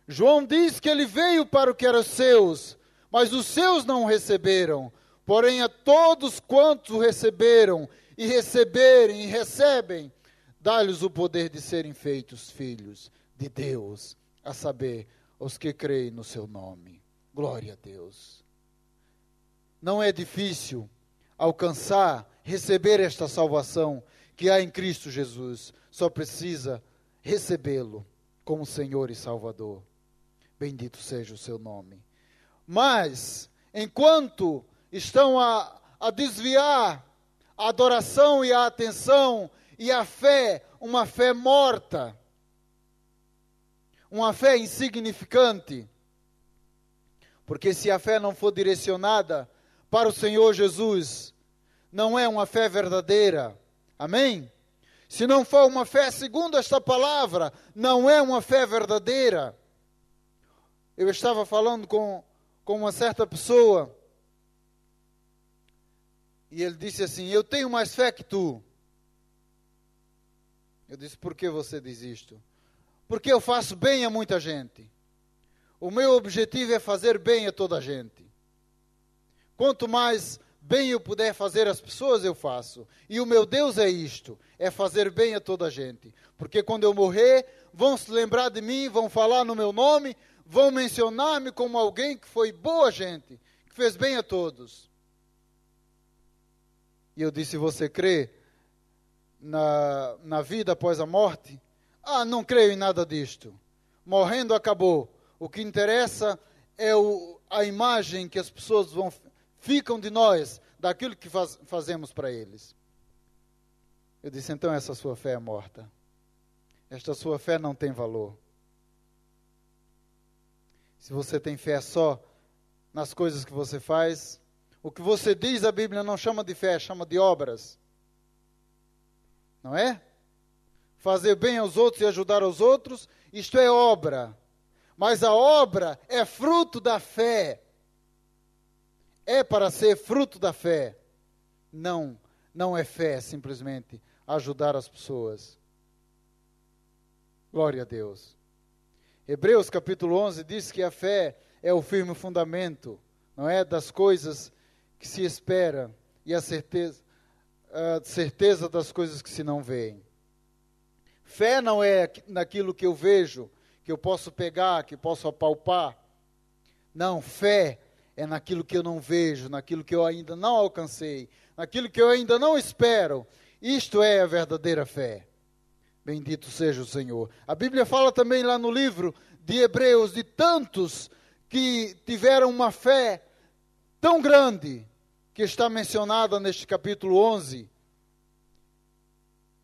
João diz que ele veio para o que era seus, mas os seus não o receberam. Porém, a todos quantos o receberam, e receberem, e recebem, dá-lhes o poder de serem feitos filhos de Deus, a saber, os que creem no seu nome. Glória a Deus. Não é difícil alcançar, receber esta salvação que há em Cristo Jesus. Só precisa recebê-lo como Senhor e Salvador. Bendito seja o seu nome. Mas, enquanto estão a desviar a adoração e a atenção e a fé, uma fé morta, uma fé insignificante, porque se a fé não for direcionada para o Senhor Jesus, não é uma fé verdadeira. Amém? Se não for uma fé segundo esta palavra, não é uma fé verdadeira. Eu estava falando com uma certa pessoa, e ele disse assim: eu tenho mais fé que tu. Eu disse: por que você diz isto? Porque eu faço bem a muita gente. O meu objetivo é fazer bem a toda a gente. Quanto mais bem eu puder fazer às pessoas, eu faço. E o meu Deus é isto, é fazer bem a toda a gente. Porque quando eu morrer, vão se lembrar de mim, vão falar no meu nome, vão mencionar-me como alguém que foi boa gente, que fez bem a todos. E eu disse: você crê na vida após a morte? Ah, não creio em nada disto. Morrendo acabou. O que interessa é a imagem que as pessoas ficam de nós, daquilo que fazemos para eles. Eu disse: então essa sua fé é morta. Esta sua fé não tem valor. Se você tem fé só nas coisas que você faz, o que você diz, a Bíblia não chama de fé, chama de obras. Não é? Fazer bem aos outros e ajudar aos outros, isto é obra. Mas a obra é fruto da fé. É para ser fruto da fé. Não é fé simplesmente ajudar as pessoas. Glória a Deus. Hebreus capítulo 11 diz que a fé é o firme fundamento, não é, das coisas que se espera e a certeza das coisas que se não veem. Fé não é naquilo que eu vejo, que eu posso pegar, que posso apalpar. Não, fé é naquilo que eu não vejo, naquilo que eu ainda não alcancei, naquilo que eu ainda não espero. Isto é a verdadeira fé. Bendito seja o Senhor. A Bíblia fala também lá no livro de Hebreus de tantos que tiveram uma fé tão grande, que está mencionada neste capítulo 11.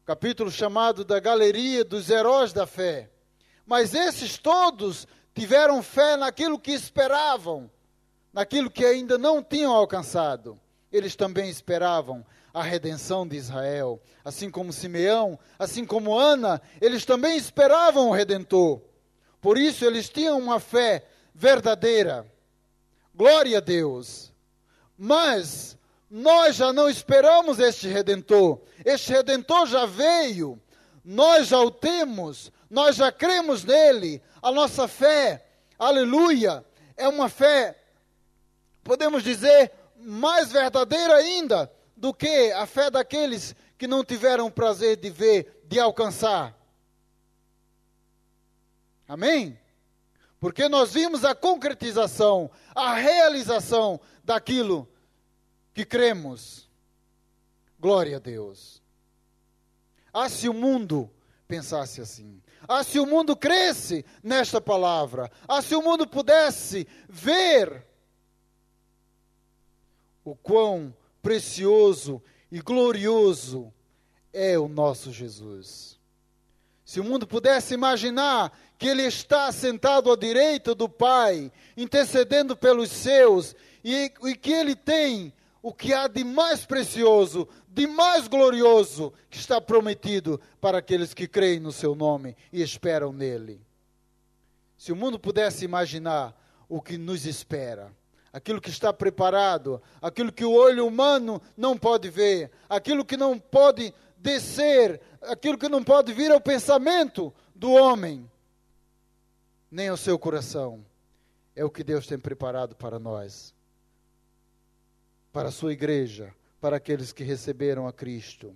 Capítulo chamado da galeria dos heróis da fé. Mas esses todos tiveram fé naquilo que esperavam, naquilo que ainda não tinham alcançado. Eles também esperavam a redenção de Israel. Assim como Simeão, assim como Ana, eles também esperavam o Redentor. Por isso eles tinham uma fé verdadeira. Glória a Deus. Mas nós já não esperamos este Redentor. Este Redentor já veio. Nós já o temos. Nós já cremos nele. A nossa fé, aleluia, é uma fé, podemos dizer, mais verdadeira ainda do que a fé daqueles que não tiveram o prazer de ver, de alcançar. Amém? Porque nós vimos a concretização, a realização daquilo que cremos. Glória a Deus. Ah, se o mundo pensasse assim. Ah, se o mundo cresce nesta palavra. Ah, se o mundo pudesse ver o quão precioso e glorioso é o nosso Jesus. Se o mundo pudesse imaginar que Ele está sentado à direita do Pai, intercedendo pelos seus, e que Ele tem o que há de mais precioso, de mais glorioso, que está prometido para aqueles que creem no Seu nome e esperam nele. Se o mundo pudesse imaginar o que nos espera, aquilo que está preparado, aquilo que o olho humano não pode ver, aquilo que não pode descer, aquilo que não pode vir ao pensamento do homem, nem ao seu coração, é o que Deus tem preparado para nós, para a sua igreja, para aqueles que receberam a Cristo,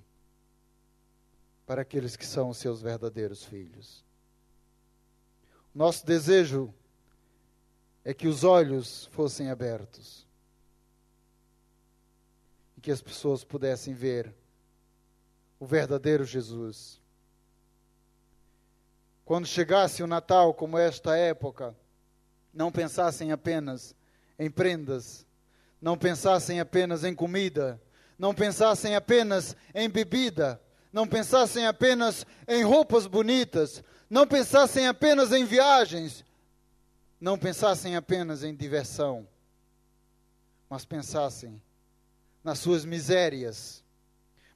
para aqueles que são os seus verdadeiros filhos. Nosso desejo é que os olhos fossem abertos e que as pessoas pudessem ver o verdadeiro Jesus. Quando chegasse o Natal, como esta época, não pensassem apenas em prendas, não pensassem apenas em comida, não pensassem apenas em bebida, não pensassem apenas em roupas bonitas, não pensassem apenas em viagens, não pensassem apenas em diversão, mas pensassem nas suas misérias,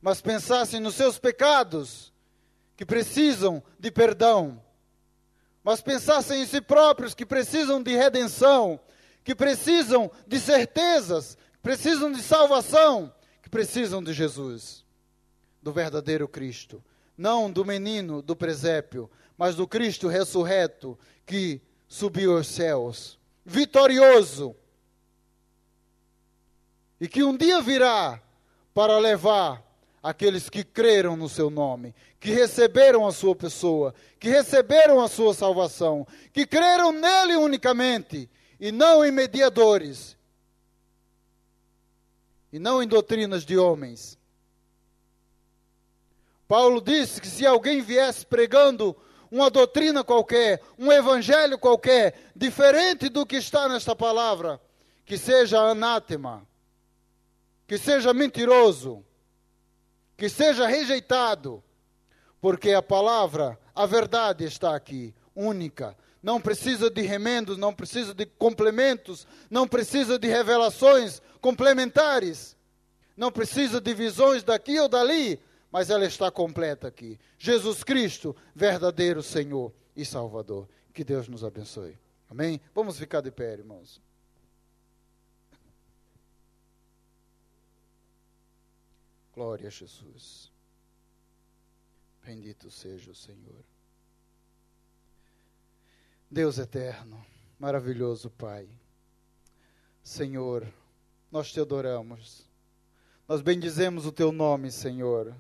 mas pensassem nos seus pecados, que precisam de perdão, mas pensassem em si próprios, que precisam de redenção, que precisam de certezas, que precisam de salvação, que precisam de Jesus, do verdadeiro Cristo, não do menino do presépio, mas do Cristo ressurreto, que subiu aos céus, vitorioso, e que um dia virá para levar aqueles que creram no seu nome, que receberam a sua pessoa, que receberam a sua salvação, que creram nele unicamente, e não em mediadores, e não em doutrinas de homens. Paulo disse que se alguém viesse pregando uma doutrina qualquer, um evangelho qualquer, diferente do que está nesta palavra, que seja anátema, que seja mentiroso, que seja rejeitado, porque a palavra, a verdade está aqui, única. Não precisa de remendos, não precisa de complementos, não precisa de revelações complementares, não precisa de visões daqui ou dali, mas ela está completa aqui. Jesus Cristo, verdadeiro Senhor e Salvador. Que Deus nos abençoe. Amém? Vamos ficar de pé, irmãos. Glória a Jesus. Bendito seja o Senhor. Deus eterno, maravilhoso Pai, Senhor, nós te adoramos, nós bendizemos o teu nome, Senhor,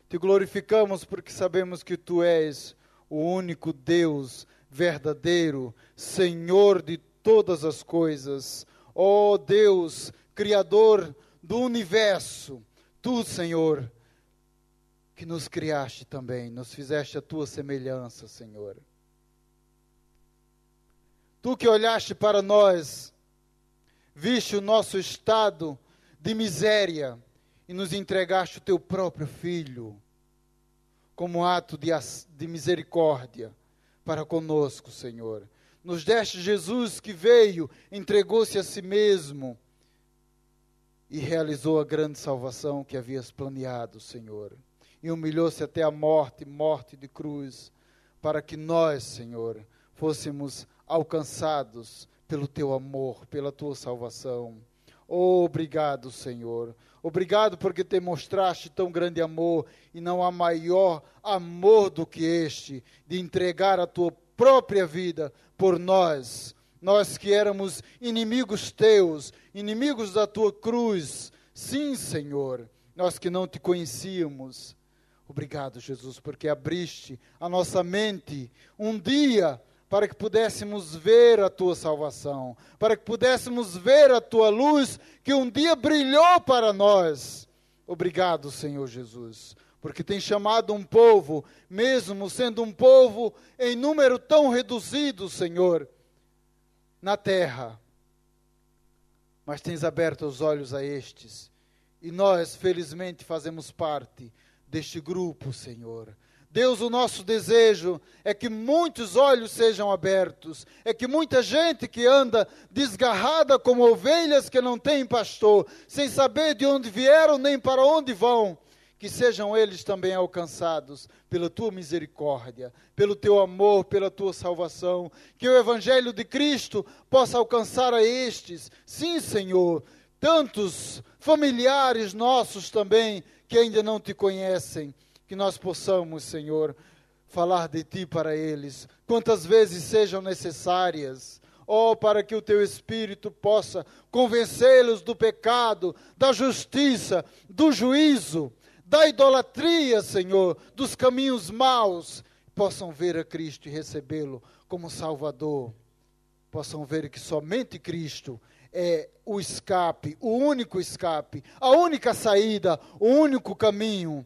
te glorificamos porque sabemos que tu és o único Deus verdadeiro, Senhor de todas as coisas, ó Deus, Criador do universo, tu, Senhor, que nos criaste também, nos fizeste a tua semelhança, Senhor. Tu que olhaste para nós, viste o nosso estado de miséria e nos entregaste o teu próprio Filho, como ato de misericórdia para conosco, Senhor. Nos deste Jesus que veio, entregou-se a si mesmo e realizou a grande salvação que havias planeado, Senhor. E humilhou-se até a morte, morte de cruz, para que nós, Senhor, fôssemos alcançados pelo teu amor, pela tua salvação. Oh, obrigado, Senhor. Obrigado porque te mostraste tão grande amor, e não há maior amor do que este, de entregar a tua própria vida por nós. Nós que éramos inimigos teus, inimigos da tua cruz. Sim, Senhor, nós que não te conhecíamos. Obrigado, Jesus, porque abriste a nossa mente um dia para que pudéssemos ver a tua salvação, para que pudéssemos ver a tua luz que um dia brilhou para nós. Obrigado, Senhor Jesus, porque tem chamado um povo, mesmo sendo um povo em número tão reduzido, Senhor, na terra, mas tens aberto os olhos a estes, e nós, felizmente, fazemos parte deste grupo, Senhor. Deus, o nosso desejo é que muitos olhos sejam abertos, é que muita gente que anda desgarrada como ovelhas que não têm pastor, sem saber de onde vieram nem para onde vão, que sejam eles também alcançados pela tua misericórdia, pelo teu amor, pela tua salvação, que o Evangelho de Cristo possa alcançar a estes, sim, Senhor, tantos familiares nossos também, que ainda não te conhecem, que nós possamos, Senhor, falar de ti para eles, quantas vezes sejam necessárias, para que o teu Espírito possa convencê-los do pecado, da justiça, do juízo, da idolatria, Senhor, dos caminhos maus, possam ver a Cristo e recebê-lo como Salvador, possam ver que somente Cristo é o escape, o único escape, a única saída, o único caminho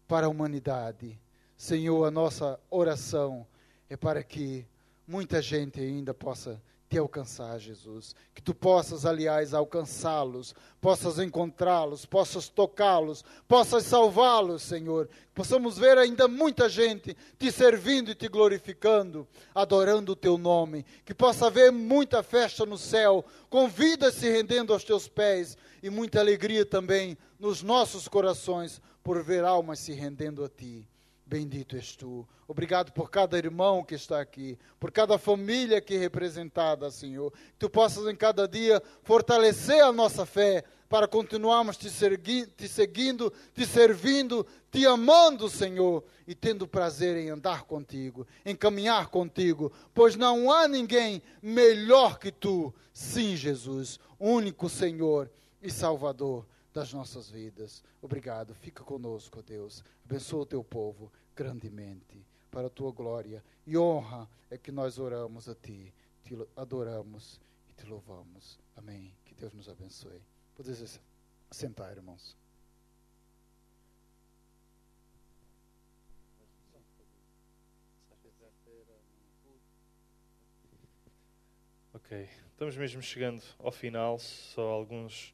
para a humanidade. Senhor, a nossa oração é para que muita gente ainda possa te alcançar, Jesus. Que tu possas, aliás, alcançá-los, possas encontrá-los, possas tocá-los, possas salvá-los, Senhor. Possamos ver ainda muita gente te servindo e te glorificando, adorando o teu nome. Que possa haver muita festa no céu, com vidas se rendendo aos teus pés, e muita alegria também nos nossos corações, por ver almas se rendendo a ti. Bendito és tu. Obrigado por cada irmão que está aqui, por cada família aqui representada, Senhor. Que tu possas em cada dia fortalecer a nossa fé para continuarmos te seguindo, te servindo, te amando, Senhor, e tendo prazer em andar contigo, em caminhar contigo, pois não há ninguém melhor que tu. Sim, Jesus, único Senhor e Salvador das nossas vidas. Obrigado. Fica conosco, Deus. Abençoa o teu povo grandemente, para a tua glória e honra é que nós oramos a ti, te adoramos e te louvamos. Amém. Que Deus nos abençoe. Podeis sentar, irmãos. Ok, estamos mesmo chegando ao final, só alguns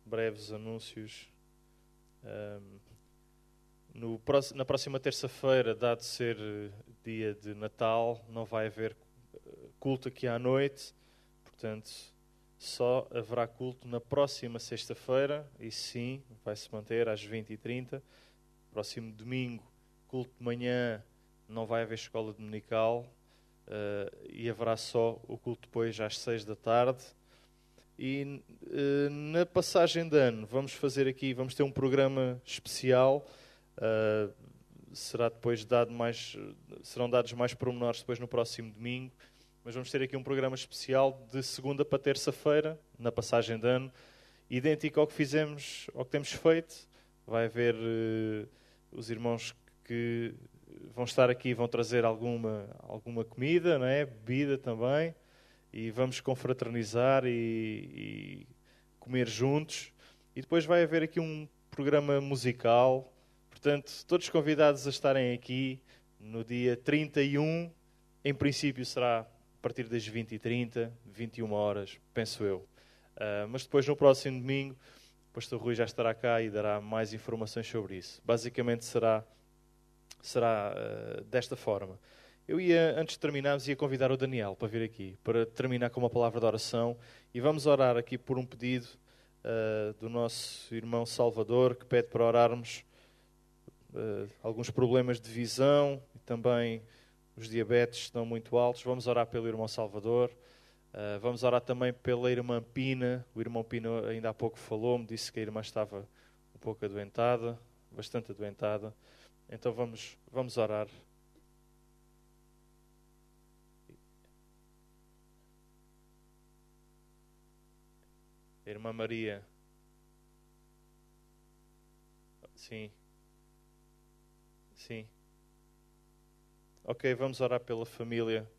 breves anúncios. Na próxima terça-feira, dado ser dia de Natal, não vai haver culto aqui à noite, portanto, só haverá culto na próxima sexta-feira, e sim, vai-se manter às 20h30. Próximo domingo, culto de manhã, não vai haver escola dominical, e haverá só o culto depois às 18h. E na passagem de ano vamos ter um programa especial, serão dados mais pormenores depois no próximo domingo. Mas vamos ter aqui um programa especial de segunda para terça-feira, na passagem de ano, idêntico ao que fizemos, ao que temos feito. Vai haver os irmãos que vão estar aqui e vão trazer alguma comida, não é? Bebida também, e vamos confraternizar e comer juntos. E depois vai haver aqui um programa musical. Portanto, todos convidados a estarem aqui no dia 31. Em princípio será a partir das 20h30, 21h, penso eu. Mas depois, no próximo domingo, o pastor Rui já estará cá e dará mais informações sobre isso. Basicamente será desta forma. Eu antes de terminarmos, ia convidar o Daniel para vir aqui, para terminar com uma palavra de oração. E vamos orar aqui por um pedido do nosso irmão Salvador, que pede para orarmos alguns problemas de visão e também os diabetes estão muito altos. Vamos orar pelo irmão Salvador. Vamos orar também pela irmã Pina. O irmão Pina ainda há pouco falou-me, disse que a irmã estava um pouco adoentada, bastante adoentada. Então vamos orar. A irmã Maria. Sim. Sim. Ok, vamos orar pela família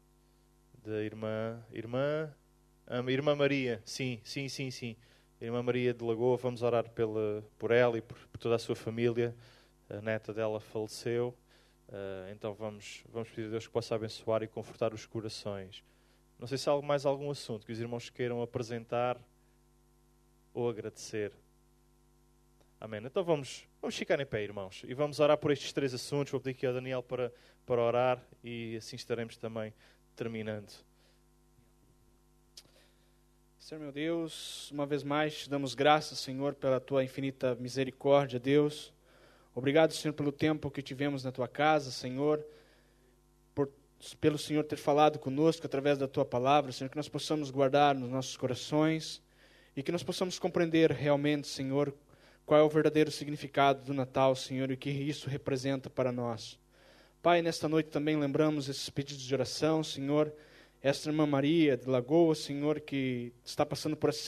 da irmã Maria. Sim. A irmã Maria de Lagoa, vamos orar por ela e por toda a sua família. A neta dela faleceu. Então vamos pedir a Deus que possa abençoar e confortar os corações. Não sei se há mais algum assunto que os irmãos queiram apresentar ou agradecer. Amém. Então vamos ficar em pé, irmãos, e vamos orar por estes 3 assuntos. Vou pedir aqui ao Daniel para orar e assim estaremos também terminando. Senhor meu Deus, uma vez mais te damos graças, Senhor, pela tua infinita misericórdia, Deus. Obrigado, Senhor, pelo tempo que tivemos na tua casa, Senhor, pelo Senhor ter falado conosco através da tua palavra, Senhor, que nós possamos guardar nos nossos corações e que nós possamos compreender realmente, Senhor, qual é o verdadeiro significado do Natal, Senhor, e o que isso representa para nós. Pai, nesta noite também lembramos esses pedidos de oração, Senhor, esta irmã Maria de Lagoa, Senhor, que está passando por essa